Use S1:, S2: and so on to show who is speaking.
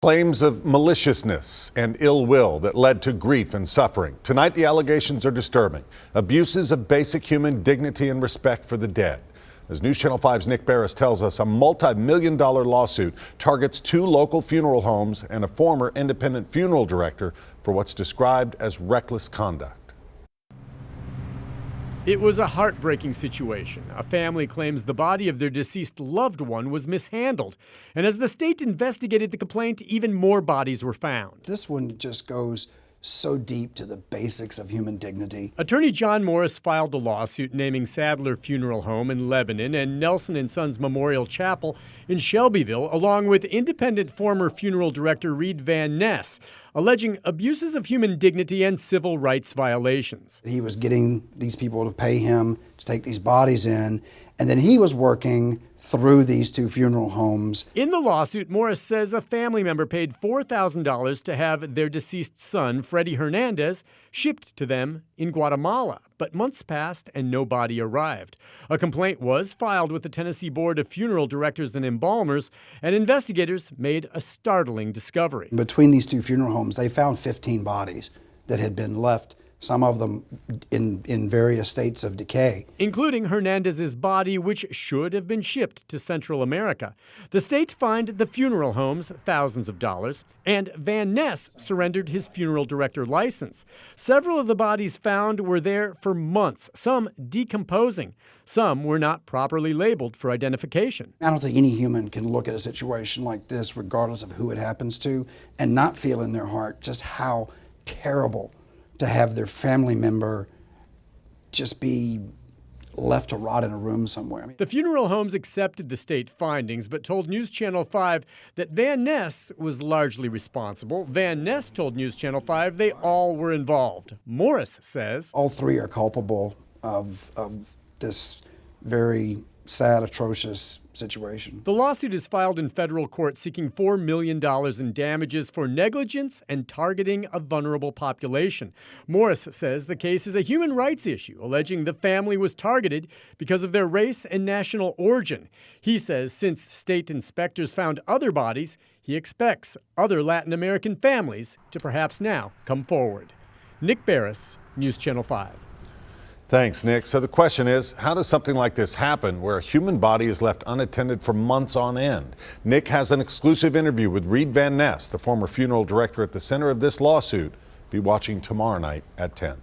S1: Claims of maliciousness and ill will that led to grief and suffering. Tonight, the allegations are disturbing. Abuses of basic human dignity and respect for the dead. As News Channel 5's Nick Barris tells us, a multi-million-dollar lawsuit targets two local funeral homes and a former independent funeral director for what's described as reckless conduct.
S2: It was a heartbreaking situation. A family claims the body of their deceased loved one was mishandled. And as the state investigated the complaint, even more bodies were found.
S3: This one just goes so deep to the basics of human dignity.
S2: Attorney John Morris filed a lawsuit naming Sadler Funeral Home in Lebanon and Nelson & Sons Memorial Chapel in Shelbyville, along with independent former funeral director Reed Van Ness, alleging abuses of human dignity and civil rights violations.
S3: He was getting these people to pay him to take these bodies in, and then he was working through these two funeral homes.
S2: In the lawsuit, Morris says a family member paid $4,000 to have their deceased son, Freddie Hernandez, shipped to them in Guatemala. But months passed and no body arrived. A complaint was filed with the Tennessee Board of Funeral Directors and Embalmers, and investigators made a startling discovery.
S3: Between these two funeral homes, they found 15 bodies that had been left, some of them in various states of decay,
S2: including Hernandez's body, which should have been shipped to Central America. The state fined the funeral homes thousands of dollars, and Van Ness surrendered his funeral director license. Several of the bodies found were there for months, some decomposing. Some were not properly labeled for identification.
S3: I don't think any human can look at a situation like this, regardless of who it happens to, and not feel in their heart just how terrible to have their family member just be left to rot in a room somewhere.
S2: The funeral homes accepted the state findings, but told News Channel 5 that Van Ness was largely responsible. Van Ness told News Channel 5 they all were involved. Morris says
S3: all three are culpable of this very sad, atrocious situation.
S2: The lawsuit is filed in federal court seeking $4 million in damages for negligence and targeting a vulnerable population. Morris says the case is a human rights issue, alleging the family was targeted because of their race and national origin. He says since state inspectors found other bodies, he expects other Latin American families to perhaps now come forward. Nick Barris, News Channel 5.
S1: Thanks, Nick. So the question is, how does something like this happen where a human body is left unattended for months on end? Nick has an exclusive interview with Reed Van Ness, the former funeral director at the center of this lawsuit. Be watching tomorrow night at 10.